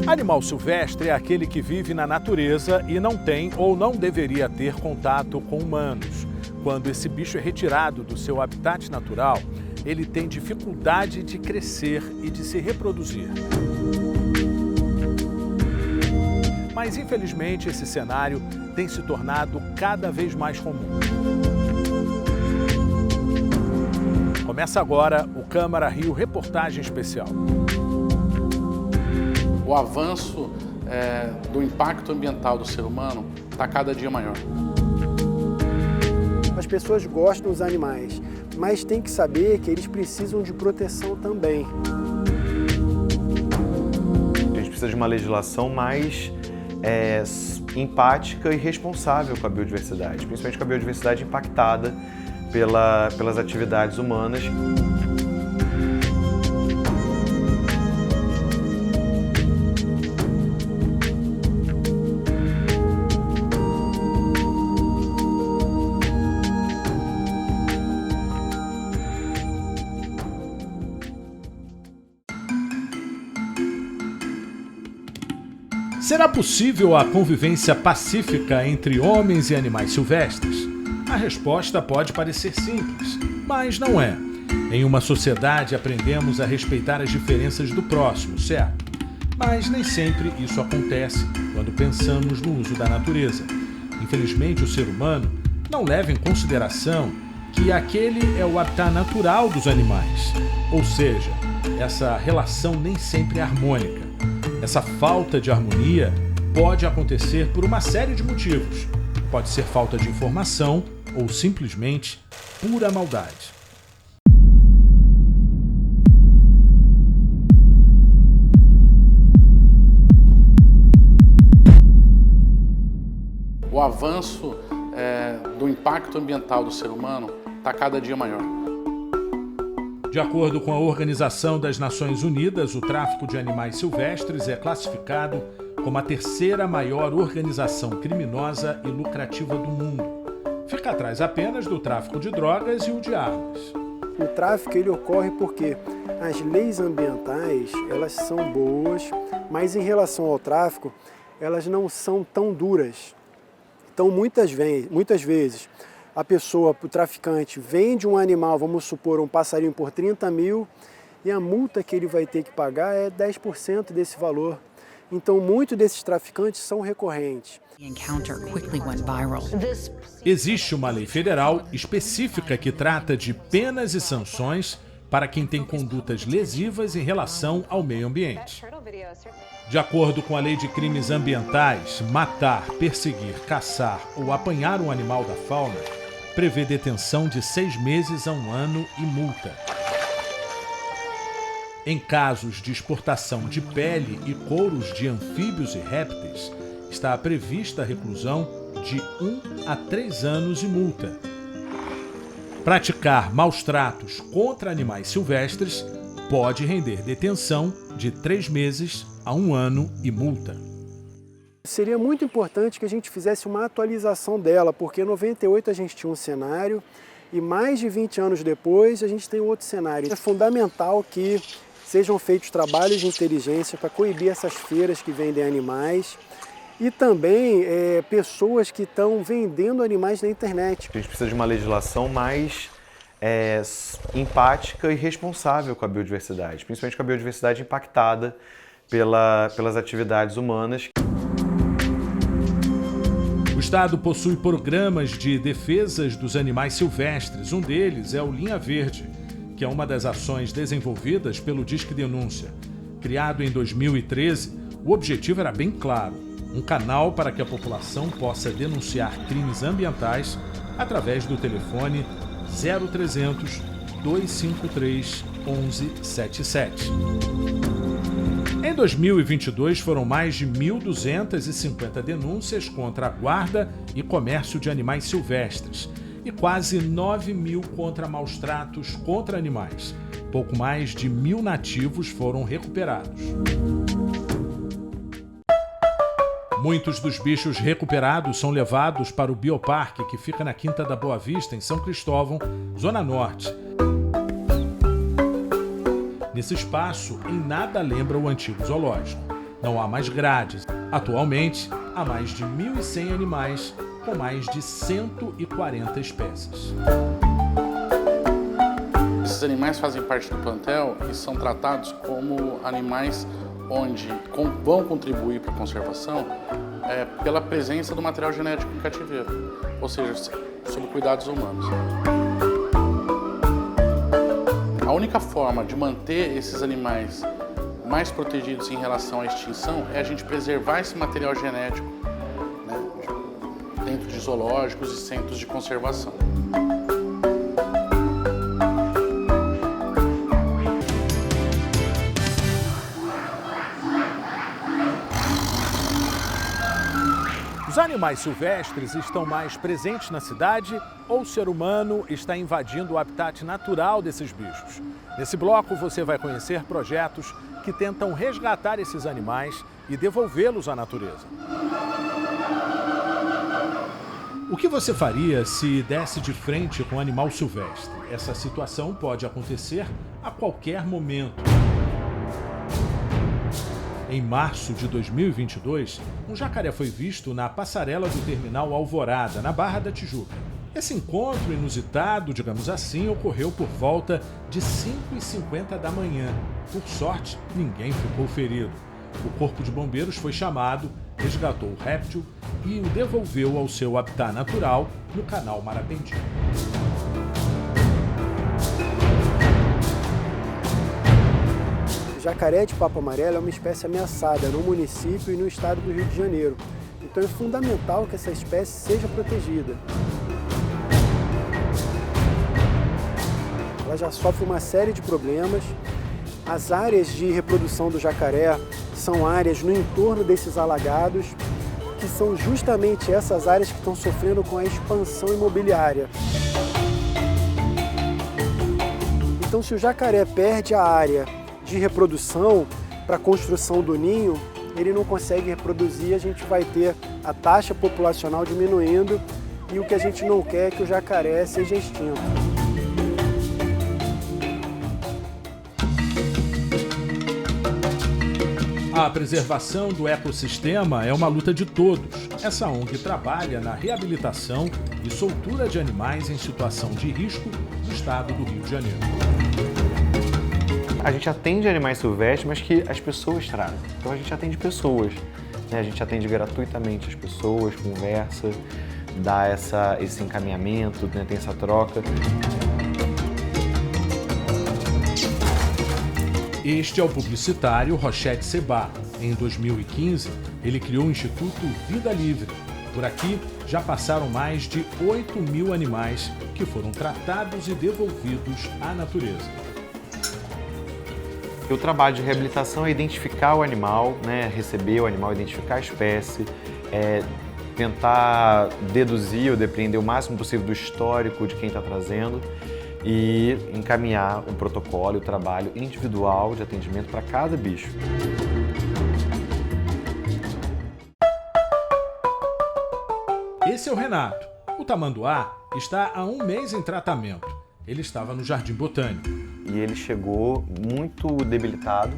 Animal silvestre é aquele que vive na natureza e não tem ou não deveria ter contato com humanos. Quando esse bicho é retirado do seu habitat natural, ele tem dificuldade de crescer e de se reproduzir. Mas, infelizmente, esse cenário tem se tornado cada vez mais comum. Começa agora o Câmara Rio Reportagem Especial. O avanço do impacto ambiental do ser humano está cada dia maior. As pessoas gostam dos animais, mas tem que saber que eles precisam de proteção também. A gente precisa de uma legislação mais empática e responsável com a biodiversidade, principalmente com a biodiversidade impactada pelas atividades humanas. Será possível a convivência pacífica entre homens e animais silvestres? A resposta pode parecer simples, mas não é. Em uma sociedade aprendemos a respeitar as diferenças do próximo, certo? Mas nem sempre isso acontece quando pensamos no uso da natureza. Infelizmente, o ser humano não leva em consideração que aquele é o habitat natural dos animais. Ou seja, essa relação nem sempre é harmônica. Essa falta de harmonia pode acontecer por uma série de motivos. Pode ser falta de informação ou simplesmente pura maldade. O avanço do impacto ambiental do ser humano está cada dia maior. De acordo com a Organização das Nações Unidas, o tráfico de animais silvestres é classificado como a terceira maior organização criminosa e lucrativa do mundo. Fica atrás apenas do tráfico de drogas e o de armas. O tráfico ele ocorre porque as leis ambientais elas são boas, mas em relação ao tráfico elas não são tão duras. Então muitas vezes a pessoa, o traficante, vende um animal, vamos supor, um passarinho por 30 mil, e a multa que ele vai ter que pagar é 10% desse valor. Então, muitos desses traficantes são recorrentes. Existe uma lei federal específica que trata de penas e sanções para quem tem condutas lesivas em relação ao meio ambiente. De acordo com a Lei de Crimes Ambientais, matar, perseguir, caçar ou apanhar um animal da fauna prevê detenção de 6 meses a 1 ano e multa. Em casos de exportação de pele e couros de anfíbios e répteis, está prevista a reclusão de 1 a 3 anos e multa. Praticar maus tratos contra animais silvestres pode render detenção de 3 meses a 1 ano e multa. Seria muito importante que a gente fizesse uma atualização dela, porque em 98 a gente tinha um cenário e mais de 20 anos depois a gente tem outro cenário. É fundamental que sejam feitos trabalhos de inteligência para coibir essas feiras que vendem animais e também pessoas que estão vendendo animais na internet. A gente precisa de uma legislação mais empática e responsável com a biodiversidade, principalmente com a biodiversidade impactada pelas atividades humanas. O Estado possui programas de defesas dos animais silvestres. Um deles é o Linha Verde, que é uma das ações desenvolvidas pelo Disque Denúncia. Criado em 2013, o objetivo era bem claro: um canal para que a população possa denunciar crimes ambientais através do telefone 0300 253 1177. Em 2022, foram mais de 1.250 denúncias contra a guarda e comércio de animais silvestres e quase 9.000 contra maus tratos contra animais. Pouco mais de 1.000 nativos foram recuperados. Muitos dos bichos recuperados são levados para o Bioparque, que fica na Quinta da Boa Vista, em São Cristóvão, Zona Norte. Nesse espaço, em nada lembra o antigo zoológico. Não há mais grades. Atualmente, há mais de 1.100 animais, com mais de 140 espécies. Esses animais fazem parte do plantel e são tratados como animais onde vão contribuir para a conservação pela presença do material genético em cativeiro, ou seja, sob cuidados humanos. A única forma de manter esses animais mais protegidos em relação à extinção é a gente preservar esse material genético, né, dentro de zoológicos e centros de conservação. Os animais silvestres estão mais presentes na cidade ou o ser humano está invadindo o habitat natural desses bichos? Nesse bloco você vai conhecer projetos que tentam resgatar esses animais e devolvê-los à natureza. O que você faria se desse de frente com um animal silvestre? Essa situação pode acontecer a qualquer momento. Em março de 2022, um jacaré foi visto na passarela do terminal Alvorada, na Barra da Tijuca. Esse encontro inusitado, digamos assim, ocorreu por volta de 5h50 da manhã. Por sorte, ninguém ficou ferido. O corpo de bombeiros foi chamado, resgatou o réptil e o devolveu ao seu habitat natural no canal Marapendi. O jacaré de papo amarelo é uma espécie ameaçada no município e no estado do Rio de Janeiro. Então é fundamental que essa espécie seja protegida. Ela já sofre uma série de problemas. As áreas de reprodução do jacaré são áreas no entorno desses alagados, que são justamente essas áreas que estão sofrendo com a expansão imobiliária. Então, se o jacaré perde a área de reprodução para a construção do ninho, ele não consegue reproduzir, a gente vai ter a taxa populacional diminuindo e o que a gente não quer é que o jacaré seja extinto. A preservação do ecossistema é uma luta de todos. Essa ONG trabalha na reabilitação e soltura de animais em situação de risco no estado do Rio de Janeiro. A gente atende animais silvestres, mas que as pessoas trazem. Então a gente atende pessoas, né? A gente atende gratuitamente as pessoas, conversa, dá esse encaminhamento, né? Tem essa troca. Este é o publicitário Rochette Seba. Em 2015, ele criou o Instituto Vida Livre. Por aqui, já passaram mais de 8.000 animais que foram tratados e devolvidos à natureza. O trabalho de reabilitação é identificar o animal, né? Receber o animal, identificar a espécie, tentar deduzir ou depreender o máximo possível do histórico de quem está trazendo e encaminhar o protocolo e o trabalho individual de atendimento para cada bicho. Esse é o Renato. O tamanduá está há 1 mês em tratamento. Ele estava no Jardim Botânico. E ele chegou muito debilitado.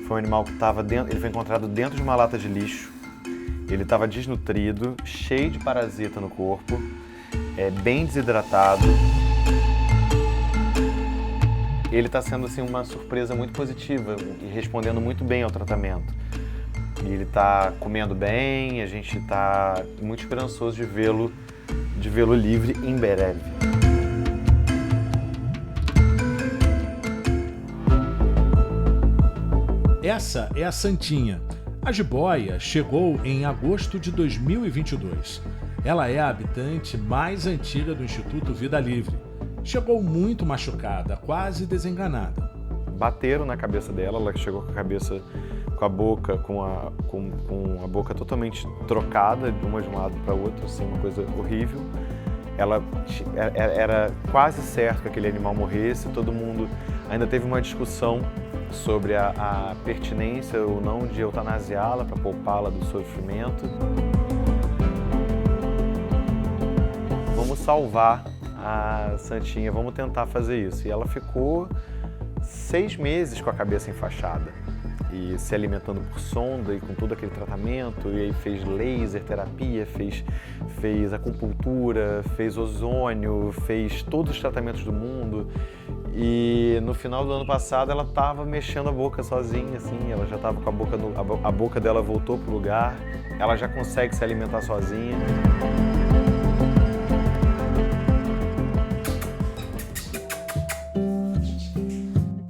Foi um animal que ele foi encontrado dentro de uma lata de lixo. Ele estava desnutrido, cheio de parasita no corpo, bem desidratado. Ele está sendo assim, uma surpresa muito positiva e respondendo muito bem ao tratamento. Ele está comendo bem, a gente está muito esperançoso de vê-lo livre em breve. Essa é a Santinha. A jiboia chegou em agosto de 2022. Ela é a habitante mais antiga do Instituto Vida Livre. Chegou muito machucada, quase desenganada. Bateram na cabeça dela, ela chegou com a cabeça, com a boca, com a boca totalmente trocada de um lado para o outro, assim, uma coisa horrível. Era quase certo que aquele animal morresse, todo mundo ainda teve uma discussão sobre a pertinência ou não de eutanasiá-la para poupá-la do sofrimento. Vamos salvar a Santinha, vamos tentar fazer isso. E ela ficou 6 meses com a cabeça enfaixada e se alimentando por sonda e com todo aquele tratamento, e aí fez laser terapia, fez acupuntura, fez ozônio, fez todos os tratamentos do mundo. E no final do ano passado ela estava mexendo a boca sozinha, assim, ela já estava com a boca dela voltou pro lugar, ela já consegue se alimentar sozinha.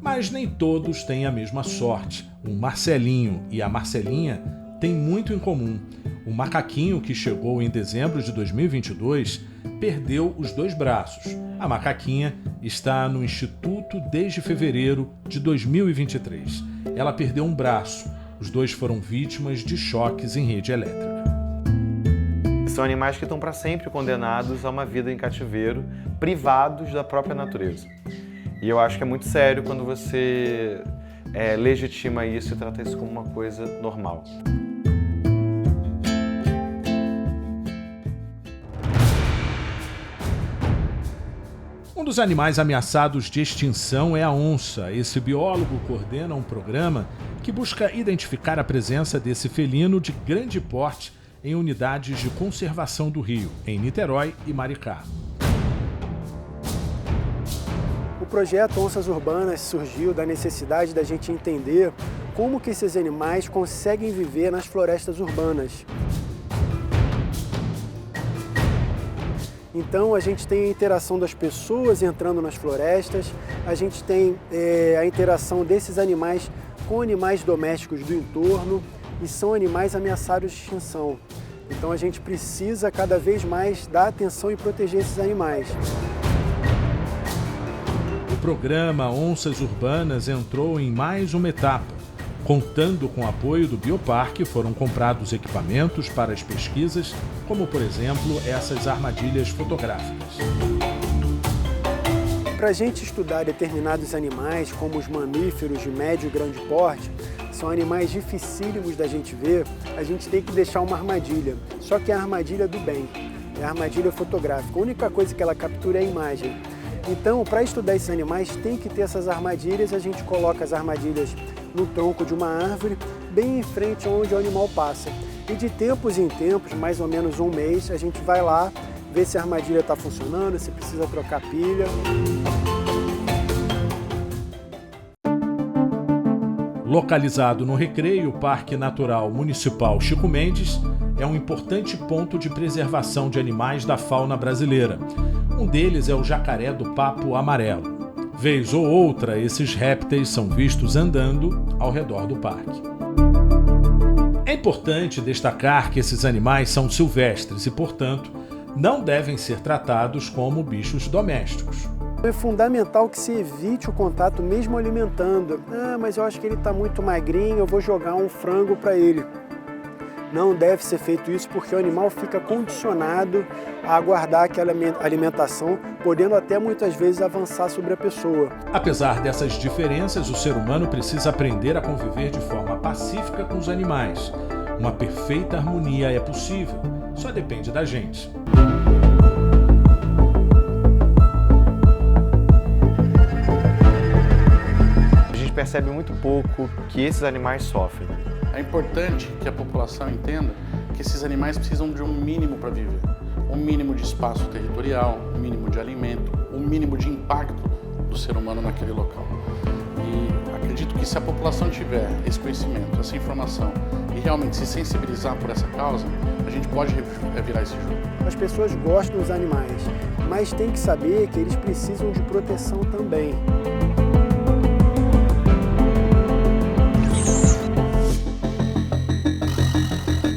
Mas nem todos têm a mesma sorte. O Marcelinho e a Marcelinha têm muito em comum. O macaquinho, que chegou em dezembro de 2022, perdeu os 2 braços. A macaquinha está no instituto desde fevereiro de 2023. Ela perdeu um braço. Os 2 foram vítimas de choques em rede elétrica. São animais que estão para sempre condenados a uma vida em cativeiro, privados da própria natureza. E eu acho que é muito sério quando você legitima isso e trata isso como uma coisa normal. Um dos animais ameaçados de extinção é a onça. Esse biólogo coordena um programa que busca identificar a presença desse felino de grande porte em unidades de conservação do Rio, em Niterói e Maricá. O projeto Onças Urbanas surgiu da necessidade da gente entender como que esses animais conseguem viver nas florestas urbanas. Então a gente tem a interação das pessoas entrando nas florestas, a gente tem a interação desses animais com animais domésticos do entorno e são animais ameaçados de extinção. Então a gente precisa cada vez mais dar atenção e proteger esses animais. O programa Onças Urbanas entrou em mais uma etapa. Contando com o apoio do Bioparque, foram comprados equipamentos para as pesquisas, como, por exemplo, essas armadilhas fotográficas. Para a gente estudar determinados animais, como os mamíferos de médio e grande porte, são animais dificílimos da gente ver, a gente tem que deixar uma armadilha. Só que é a armadilha do bem, é a armadilha fotográfica. A única coisa que ela captura é a imagem. Então, para estudar esses animais, tem que ter essas armadilhas. A gente coloca as armadilhas no tronco de uma árvore, bem em frente onde o animal passa. E de tempos em tempos, mais ou menos um mês, a gente vai lá ver se a armadilha está funcionando, se precisa trocar pilha. Localizado no Recreio, o Parque Natural Municipal Chico Mendes é um importante ponto de preservação de animais da fauna brasileira. Um deles é o jacaré do papo amarelo. Vez ou outra, esses répteis são vistos andando ao redor do parque. É importante destacar que esses animais são silvestres e, portanto, não devem ser tratados como bichos domésticos. É fundamental que se evite o contato mesmo alimentando. Mas eu acho que ele está muito magrinho, eu vou jogar um frango para ele. Não deve ser feito isso porque o animal fica condicionado a aguardar aquela alimentação, podendo até muitas vezes avançar sobre a pessoa. Apesar dessas diferenças, o ser humano precisa aprender a conviver de forma pacífica com os animais. Uma perfeita harmonia é possível, só depende da gente. A gente percebe muito pouco que esses animais sofrem. É importante que a população entenda que esses animais precisam de um mínimo para viver. Um mínimo de espaço territorial, um mínimo de alimento, um mínimo de impacto do ser humano naquele local. E acredito que se a população tiver esse conhecimento, essa informação e realmente se sensibilizar por essa causa, a gente pode virar esse jogo. As pessoas gostam dos animais, mas tem que saber que eles precisam de proteção também.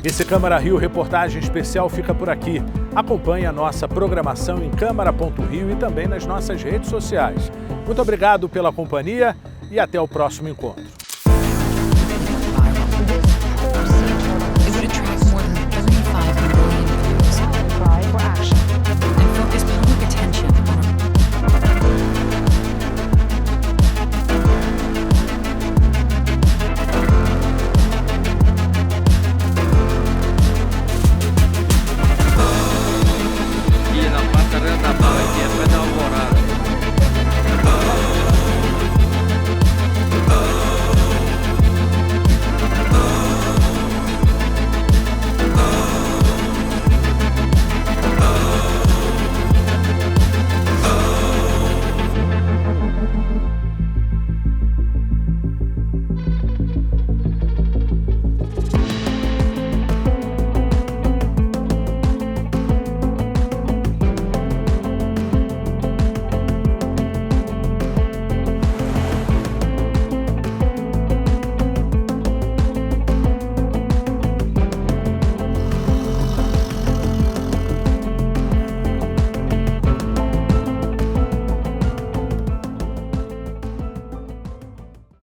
Esse Câmara Rio Reportagem Especial fica por aqui. Acompanhe a nossa programação em câmara.rio e também nas nossas redes sociais. Muito obrigado pela companhia e até o próximo encontro.